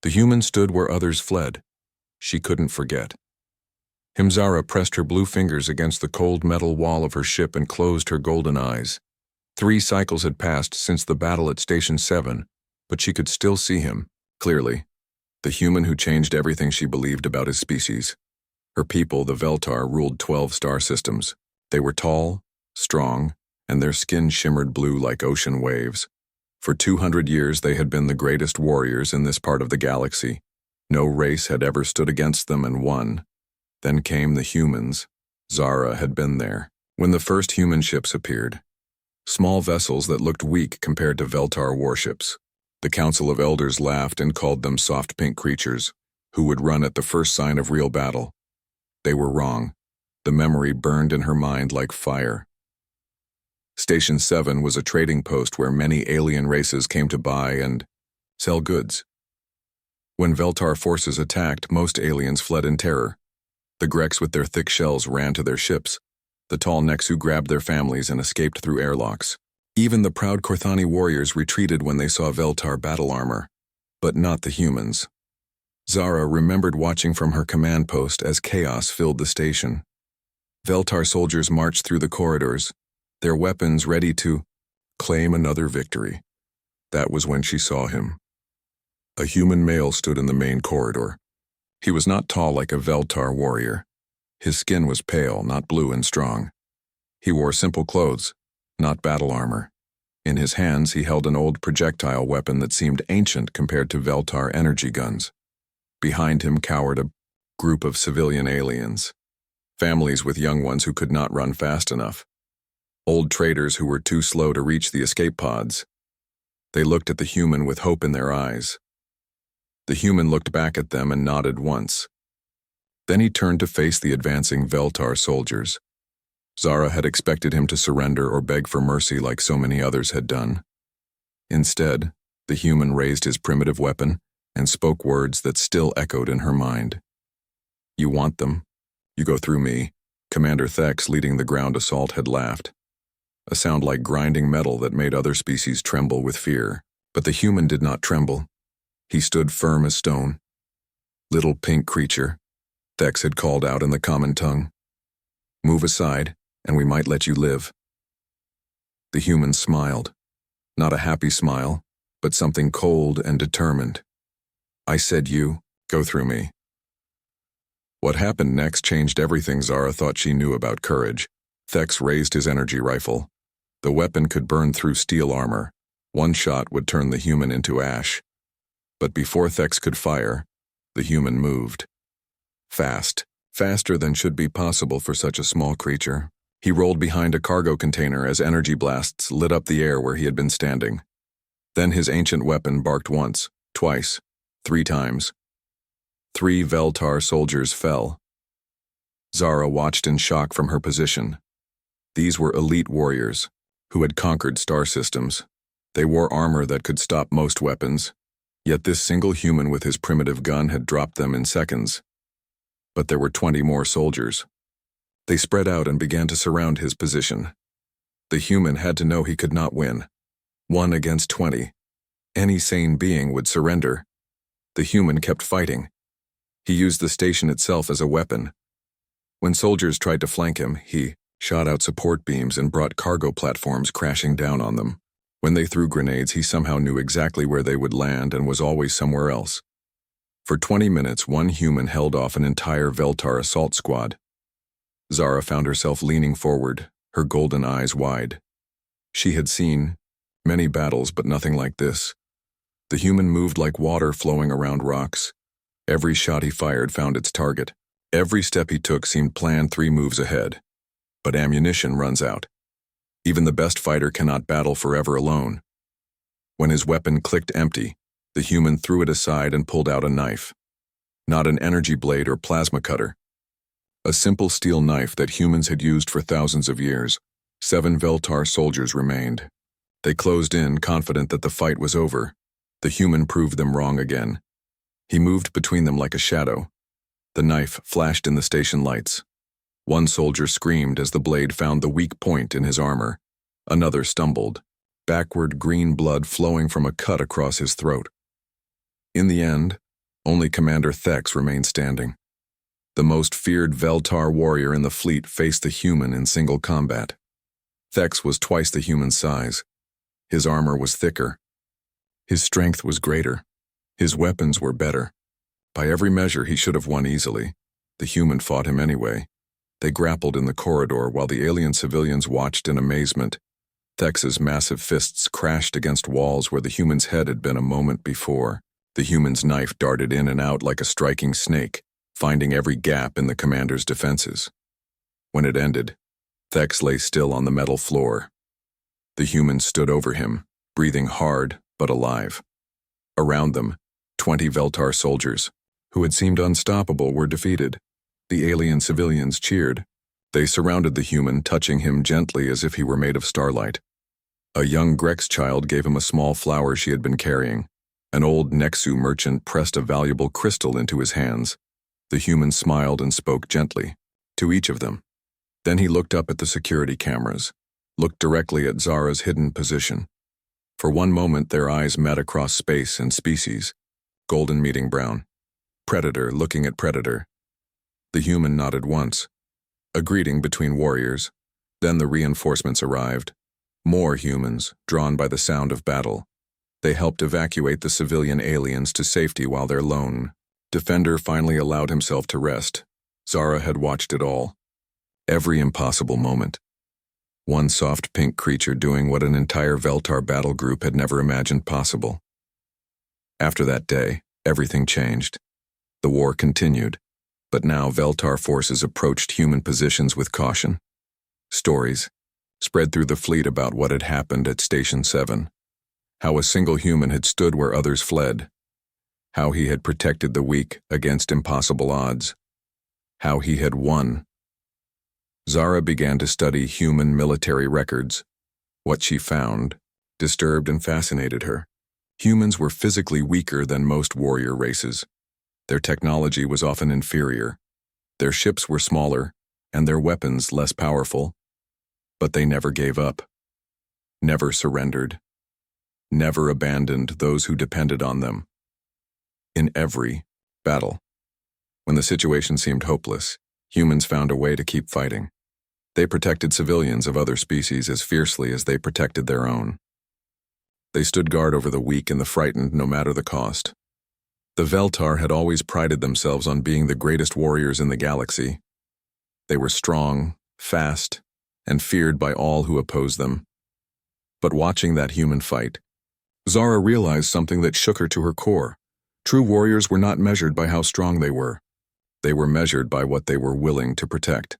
The human stood where others fled. She couldn't forget. Zara pressed her blue fingers against the cold metal wall of her ship and closed her golden eyes. 3 cycles had passed since the battle at Station 7, but she could still see him, clearly. The human who changed everything she believed about his species. Her people, the Veltar, ruled 12 star systems. They were tall, strong, and their skin shimmered blue like ocean waves. For 200 years they had been the greatest warriors in this part of the galaxy. No race had ever stood against them and won. Then came the humans. Zara had been there. When the first human ships appeared. Small vessels that looked weak compared to Veltar warships. The Council of Elders laughed and called them soft pink creatures, who would run at the first sign of real battle. They were wrong. The memory burned in her mind like fire. Station 7 was a trading post where many alien races came to buy and sell goods. When Veltar forces attacked, most aliens fled in terror. The Grecs with their thick shells ran to their ships, the tall Nexu grabbed their families and escaped through airlocks. Even the proud Korthani warriors retreated when they saw Veltar battle armor, but not the humans. Zara remembered watching from her command post as chaos filled the station. Veltar soldiers marched through the corridors, their weapons ready to claim another victory. That was when she saw him. A human male stood in the main corridor. He was not tall like a Veltar warrior. His skin was pale, not blue and strong. He wore simple clothes, not battle armor. In his hands he held an old projectile weapon that seemed ancient compared to Veltar energy guns. Behind him cowered a group of civilian aliens. Families with young ones who could not run fast enough. Old traders who were too slow to reach the escape pods. They looked at the human with hope in their eyes. The human looked back at them and nodded once. Then he turned to face the advancing Veltar soldiers. Zara had expected him to surrender or beg for mercy like so many others had done. Instead, the human raised his primitive weapon and spoke words that still echoed in her mind. "You want them? You go through me." Commander Thex, leading the ground assault, had laughed. A sound like grinding metal that made other species tremble with fear. But the human did not tremble. He stood firm as stone. "Little pink creature," Thex had called out in the common tongue. "Move aside, and we might let you live." The human smiled. Not a happy smile, but something cold and determined. "I said you, go through me." What happened next changed everything Zara thought she knew about courage. Thex raised his energy rifle. The weapon could burn through steel armor. One shot would turn the human into ash. But before Thex could fire, the human moved. Fast, faster than should be possible for such a small creature. He rolled behind a cargo container as energy blasts lit up the air where he had been standing. Then his ancient weapon barked once, twice, 3 times. 3 Veltar soldiers fell. Zara watched in shock from her position. These were elite warriors, who had conquered star systems. They wore armor that could stop most weapons, yet this single human with his primitive gun had dropped them in seconds. But there were 20 more soldiers. They spread out and began to surround his position. The human had to know he could not win. 1 against 20. Any sane being would surrender. The human kept fighting. He used the station itself as a weapon. When soldiers tried to flank him, he shot out support beams and brought cargo platforms crashing down on them. When they threw grenades, he somehow knew exactly where they would land and was always somewhere else. For 20 minutes, one human held off an entire Veltar assault squad. Zara found herself leaning forward, her golden eyes wide. She had seen many battles, but nothing like this. The human moved like water flowing around rocks. Every shot he fired found its target. Every step he took seemed planned 3 moves ahead. But ammunition runs out. Even the best fighter cannot battle forever alone. When his weapon clicked empty, the human threw it aside and pulled out a knife. Not an energy blade or plasma cutter. A simple steel knife that humans had used for thousands of years. 7 Veltar soldiers remained. They closed in, confident that the fight was over. The human proved them wrong again. He moved between them like a shadow. The knife flashed in the station lights. One soldier screamed as the blade found the weak point in his armor. Another stumbled, backward green blood flowing from a cut across his throat. In the end, Only Commander Thex remained standing. The most feared Veltar warrior in the fleet faced the human in single combat. Thex was twice the human's size. His armor was thicker. His strength was greater. His weapons were better. By every measure, he should have won easily. The human fought him anyway. They grappled in the corridor while the alien civilians watched in amazement. Thex's massive fists crashed against walls where the human's head had been a moment before. The human's knife darted in and out like a striking snake, finding every gap in the commander's defenses. When it ended, Thex lay still on the metal floor. The human stood over him, breathing hard but alive. Around them, 20 Veltar soldiers, who had seemed unstoppable, were defeated. The alien civilians cheered. They surrounded the human, touching him gently as if he were made of starlight. A young Grex child gave him a small flower she had been carrying. An old Nexu merchant pressed a valuable crystal into his hands. The human smiled and spoke gently, to each of them. Then he looked up at the security cameras, looked directly at Zara's hidden position. For one moment their eyes met across space and species, golden meeting brown. Predator looking at predator. The human nodded once. A greeting between warriors. Then the reinforcements arrived. More humans, drawn by the sound of battle. They helped evacuate the civilian aliens to safety while their lone defender finally allowed himself to rest. Zara had watched it all. Every impossible moment. One soft pink creature doing what an entire Veltar battle group had never imagined possible. After that day, everything changed. The war continued, but now Veltar forces approached human positions with caution. Stories spread through the fleet about what had happened at Station 7. How a single human had stood where others fled. How he had protected the weak against impossible odds. How he had won. Zara began to study human military records. What she found disturbed and fascinated her. Humans were physically weaker than most warrior races. Their technology was often inferior. Their ships were smaller, and their weapons less powerful. But they never gave up. Never surrendered. Never abandoned those who depended on them. In every battle, when the situation seemed hopeless, humans found a way to keep fighting. They protected civilians of other species as fiercely as they protected their own. They stood guard over the weak and the frightened no matter the cost. The Veltar had always prided themselves on being the greatest warriors in the galaxy. They were strong, fast, and feared by all who opposed them. But watching that human fight, Zara realized something that shook her to her core. True warriors were not measured by how strong they were. They were measured by what they were willing to protect.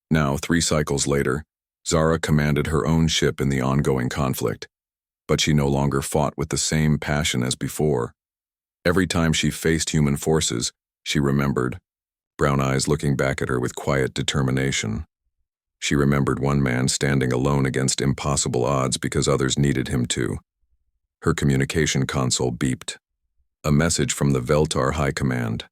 Now, 3 cycles later, Zara commanded her own ship in the ongoing conflict, but she no longer fought with the same passion as before. Every time she faced human forces, she remembered, brown eyes looking back at her with quiet determination. She remembered one man standing alone against impossible odds because others needed him to. Her communication console beeped. A message from the Veltar High Command.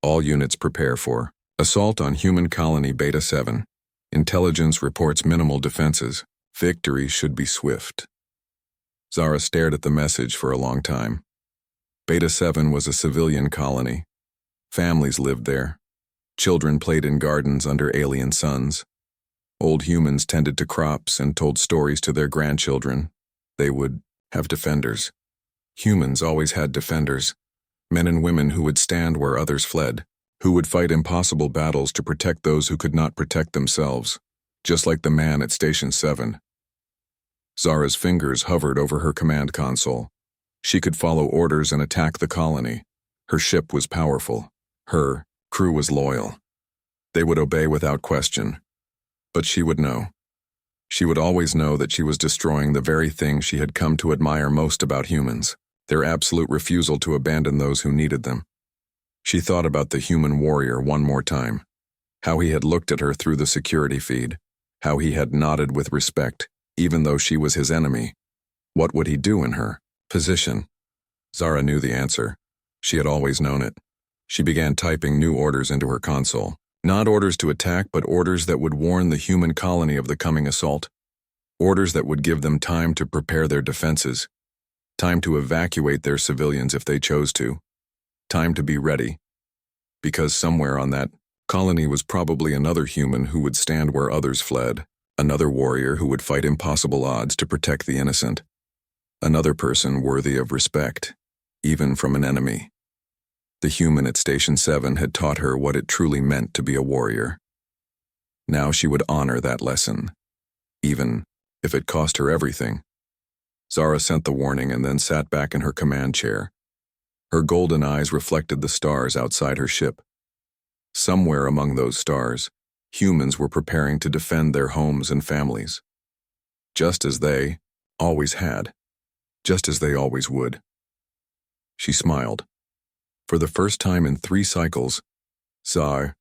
All units prepare for assault on human colony Beta 7. Intelligence reports minimal defenses. Victory should be swift. Zara stared at the message for a long time. Beta 7 was a civilian colony. Families lived there. Children played in gardens under alien suns. Old humans tended to crops and told stories to their grandchildren. They would have defenders. Humans always had defenders. Men and women who would stand where others fled, who would fight impossible battles to protect those who could not protect themselves, just like the man at Station 7. Zara's fingers hovered over her command console. She could follow orders and attack the colony. Her ship was powerful. Her crew was loyal. They would obey without question. But she would know. She would always know that she was destroying the very thing she had come to admire most about humans, their absolute refusal to abandon those who needed them. She thought about the human warrior one more time, how he had looked at her through the security feed, how he had nodded with respect, even though she was his enemy. What would he do in her position? Zara knew the answer. She had always known it. She began typing new orders into her console. Not orders to attack, but orders that would warn the human colony of the coming assault. Orders that would give them time to prepare their defenses. Time to evacuate their civilians if they chose to. Time to be ready. Because somewhere on that colony was probably another human who would stand where others fled, another warrior who would fight impossible odds to protect the innocent, another person worthy of respect, even from an enemy. The human at Station 7 had taught her what it truly meant to be a warrior. Now she would honor that lesson, even if it cost her everything. Zara sent the warning and then sat back in her command chair. Her golden eyes reflected the stars outside her ship. Somewhere among those stars, humans were preparing to defend their homes and families. Just as they always had. Just as they always would. She smiled. For the first time in 3 cycles, Zara